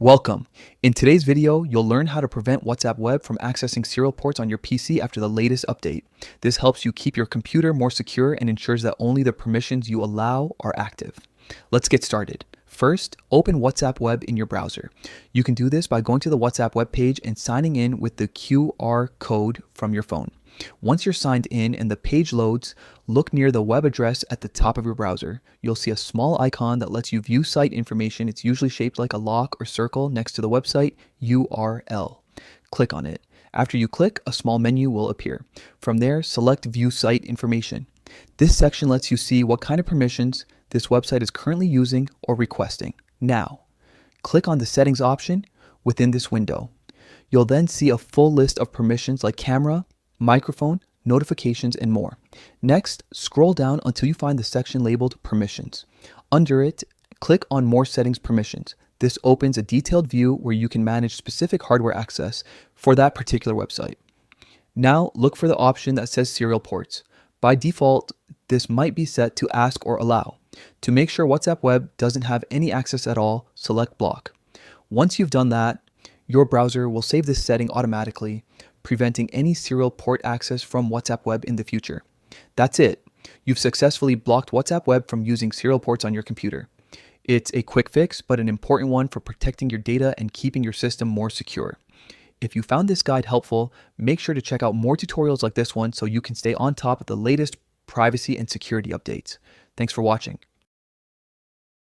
Welcome. In today's video, you'll learn how to prevent WhatsApp Web from accessing serial ports on your PC after the latest update. This helps you keep your computer more secure and ensures that only the permissions you allow are active. Let's get started. First, open WhatsApp Web in your browser. You can do this by going to the WhatsApp web page and signing in with the QR code from your phone. Once you're signed in and the page loads, look near the web address at the top of your browser. You'll see a small icon that lets you view site information. It's usually shaped like a lock or circle next to the website URL. Click on it. After you click, a small menu will appear. From there, select View Site Information. This section lets you see what kind of permissions this website is currently using or requesting. Now, click on the Settings option within this window. You'll then see a full list of permissions like camera, microphone, notifications, and more. Next, scroll down until you find the section labeled Permissions. Under it, click on More Settings Permissions. This opens a detailed view where you can manage specific hardware access for that particular website. Now, look for the option that says Serial Ports. By default, this might be set to Ask or Allow. To make sure WhatsApp Web doesn't have any access at all, select Block. Once you've done that, your browser will save this setting automatically, preventing any serial port access from WhatsApp Web in the future. That's it. You've successfully blocked WhatsApp Web from using serial ports on your computer. It's a quick fix, but an important one for protecting your data and keeping your system more secure. If you found this guide helpful, make sure to check out more tutorials like this one so you can stay on top of the latest privacy and security updates. Thanks for watching.